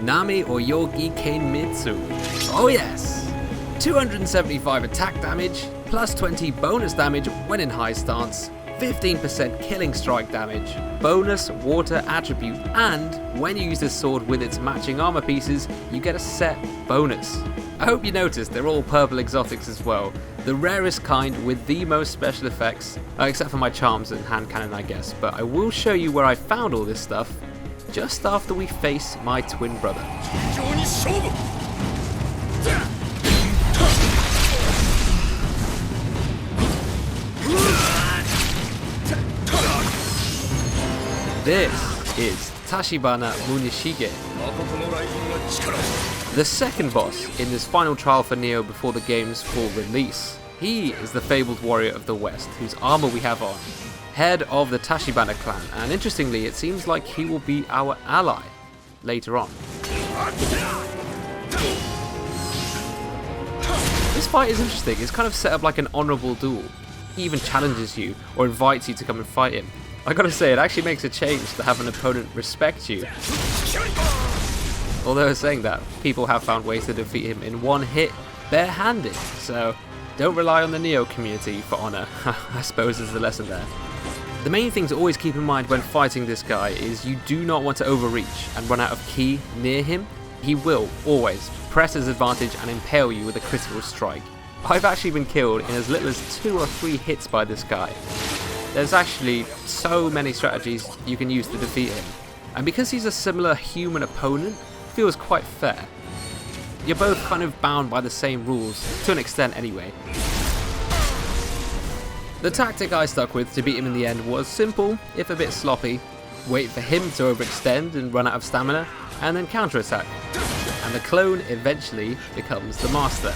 Nami or Yogi Kenmitsu. Oh yes! 275 attack damage, plus 20 bonus damage when in high stance, 15% killing strike damage, bonus water attribute, and when you use this sword with its matching armor pieces, you get a set bonus. I hope you noticed they're all purple exotics as well, the rarest kind with the most special effects, except for my charms and hand cannon I guess, but I will show you where I found all this stuff just after we face my twin brother. This is Tachibana Munishige, the second boss in this final trial for Nioh before the game's full release. He is the fabled warrior of the West, whose armor we have on, head of the Tachibana clan, and interestingly it seems like he will be our ally later on. This fight is interesting, it's kind of set up like an honourable duel. He even challenges you or invites you to come and fight him. I gotta say, it actually makes a change to have an opponent respect you. Although saying that, people have found ways to defeat him in one hit, barehanded, so don't rely on the Nioh community for honour, I suppose is the lesson there. The main thing to always keep in mind when fighting this guy is you do not want to overreach and run out of ki near him. He will always press his advantage and impale you with a critical strike. I've actually been killed in as little as 2 or 3 hits by this guy. There's actually so many strategies you can use to defeat him, and because he's a similar human opponent, it feels quite fair. You're both kind of bound by the same rules, to an extent anyway. The tactic I stuck with to beat him in the end was simple, if a bit sloppy. Wait for him to overextend and run out of stamina, and then counterattack. And the clone eventually becomes the master.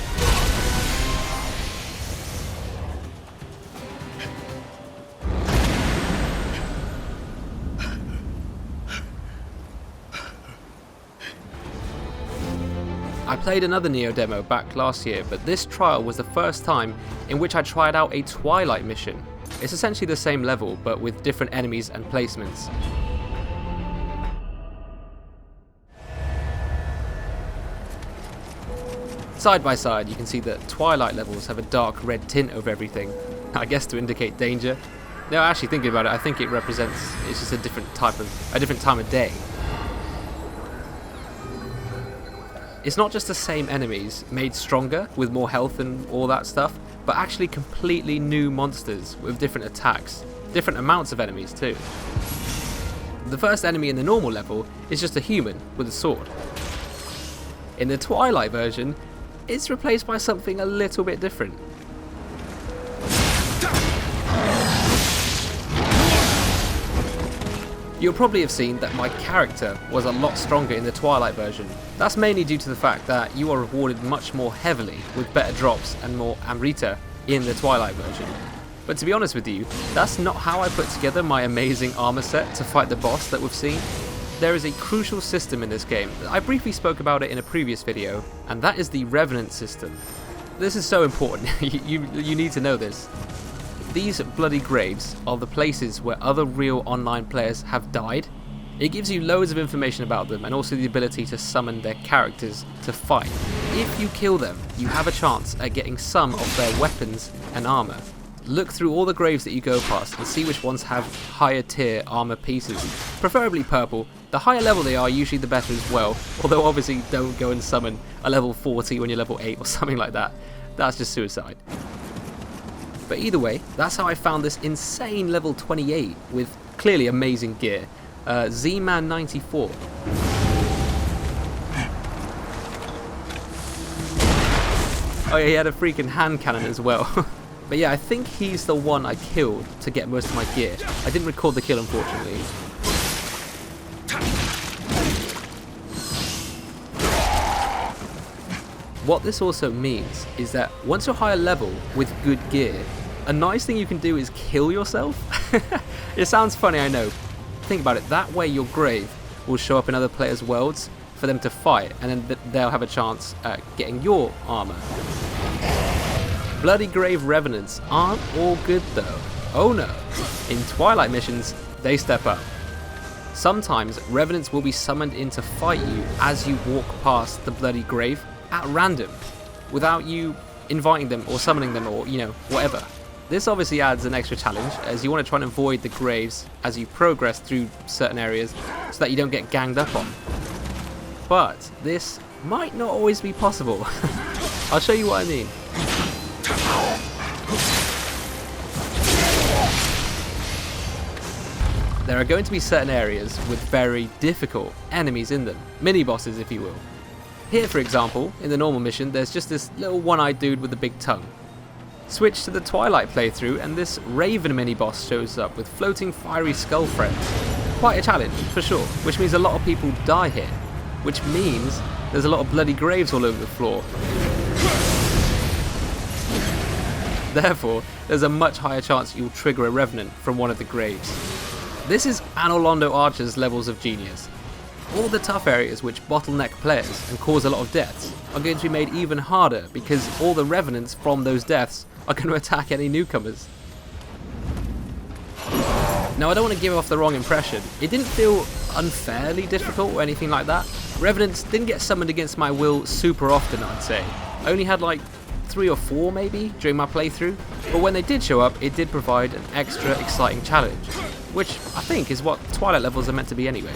I played another Nioh demo back last year, but this trial was the first time in which I tried out a Twilight mission. It's essentially the same level, but with different enemies and placements. Side by side, you can see that Twilight levels have a dark red tint over everything, I guess to indicate danger. No, actually thinking about it, I think it represents, it's just a different time of day. It's not just the same enemies, made stronger with more health and all that stuff, but actually completely new monsters with different attacks, different amounts of enemies too. The first enemy in the normal level is just a human with a sword. In the Twilight version, it's replaced by something a little bit different. You'll probably have seen that my character was a lot stronger in the Twilight version. That's mainly due to the fact that you are rewarded much more heavily with better drops and more Amrita in the Twilight version. But to be honest with you, that's not how I put together my amazing armor set to fight the boss that we've seen. There is a crucial system in this game. I briefly spoke about it in a previous video, and that is the revenant system. This is so important, you need to know this. These bloody graves are the places where other real online players have died. It gives you loads of information about them and also the ability to summon their characters to fight. If you kill them, you have a chance at getting some of their weapons and armor. Look through all the graves that you go past and see which ones have higher tier armor pieces, preferably purple. The higher level they are, usually the better as well, although obviously don't go and summon a level 40 when you're level 8 or something like that. That's just suicide. But either way, that's how I found this insane level 28 with clearly amazing gear. Z-Man 94. Oh yeah, he had a freaking hand cannon as well. But yeah, I think he's the one I killed to get most of my gear. I didn't record the kill, unfortunately. What this also means is that once you're higher level with good gear, a nice thing you can do is kill yourself. It sounds funny, I know. Think about it, that way your grave will show up in other players' worlds for them to fight, and then they'll have a chance at getting your armor. Bloody grave revenants aren't all good though. Oh no, in Twilight missions, they step up. Sometimes revenants will be summoned in to fight you as you walk past the bloody grave at random, without you inviting them or summoning them or, whatever. This obviously adds an extra challenge, as you want to try and avoid the graves as you progress through certain areas so that you don't get ganged up on. But this might not always be possible. I'll show you what I mean. There are going to be certain areas with very difficult enemies in them, mini-bosses if you will. Here for example, in the normal mission, there's just this little one-eyed dude with a big tongue. Switch to the Twilight playthrough and this Raven mini-boss shows up with floating fiery skull friends. Quite a challenge, for sure, which means a lot of people die here, which means there's a lot of bloody graves all over the floor. Therefore, there's a much higher chance you'll trigger a revenant from one of the graves. This is Anolondo Archer's levels of genius. All the tough areas which bottleneck players and cause a lot of deaths are going to be made even harder because all the revenants from those deaths are going to attack any newcomers. Now I don't want to give off the wrong impression, it didn't feel unfairly difficult or anything like that. Revenants didn't get summoned against my will super often, I'd say. I only had like 3 or 4 maybe during my playthrough, but when they did show up it did provide an extra exciting challenge, which I think is what Twilight levels are meant to be anyway.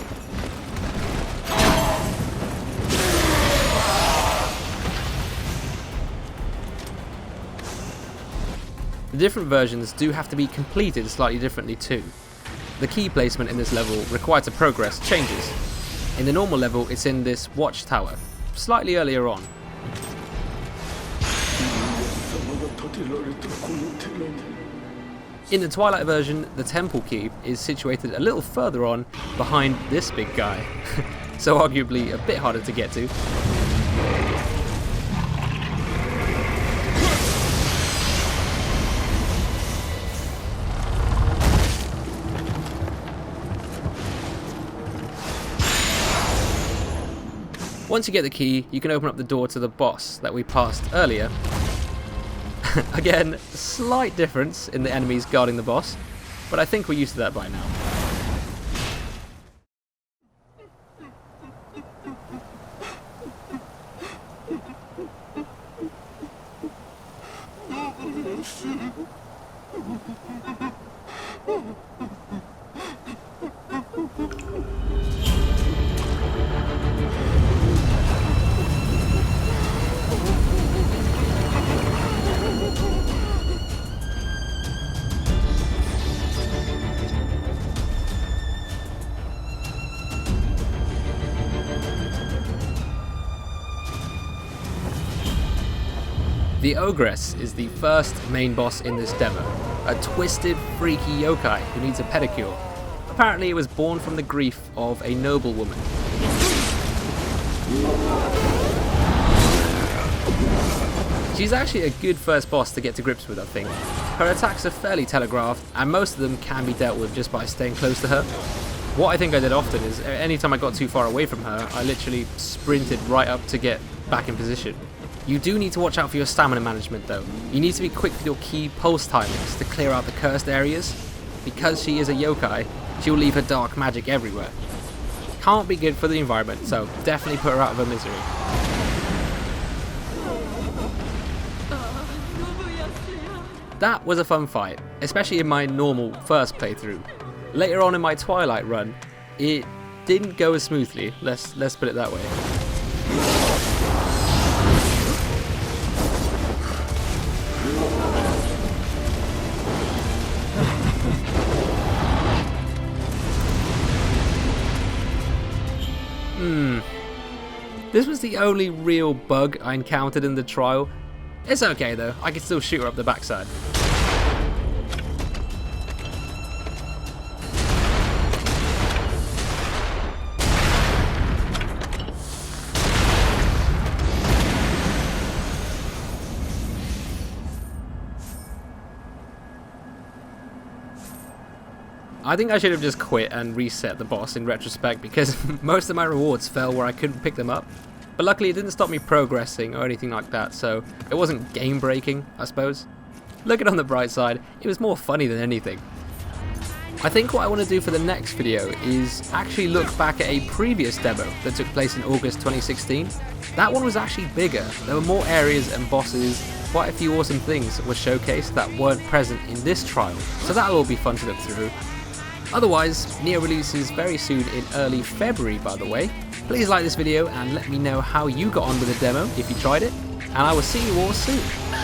The different versions do have to be completed slightly differently too. The key placement in this level required to progress changes. In the normal level it's in this watchtower, slightly earlier on. In the Twilight version, the temple key is situated a little further on behind this big guy, so arguably a bit harder to get to. Once you get the key, you can open up the door to the boss that we passed earlier. Again, slight difference in the enemies guarding the boss, but I think we're used to that by now. The Ogress is the first main boss in this demo, a twisted, freaky yokai who needs a pedicure. Apparently it was born from the grief of a noblewoman. She's actually a good first boss to get to grips with, I think. Her attacks are fairly telegraphed, and most of them can be dealt with just by staying close to her. What I think I did often is, anytime I got too far away from her, I literally sprinted right up to get back in position. You do need to watch out for your stamina management though. You need to be quick with your key pulse timings to clear out the cursed areas. Because she is a yokai, she will leave her dark magic everywhere. Can't be good for the environment, so definitely put her out of her misery. That was a fun fight, especially in my normal first playthrough. Later on in my Twilight run, it didn't go as smoothly, let's put it that way. This was the only real bug I encountered in the trial. It's okay though, I can still shoot her up the backside. I think I should have just quit and reset the boss in retrospect because most of my rewards fell where I couldn't pick them up. But luckily it didn't stop me progressing or anything like that, so it wasn't game breaking, I suppose. Looking on the bright side, it was more funny than anything. I think what I want to do for the next video is actually look back at a previous demo that took place in August 2016. That one was actually bigger, there were more areas and bosses, quite a few awesome things were showcased that weren't present in this trial, so that'll all be fun to look through. Otherwise, Nioh releases very soon in early February, by the way. Please like this video and let me know how you got on with the demo if you tried it, and I will see you all soon.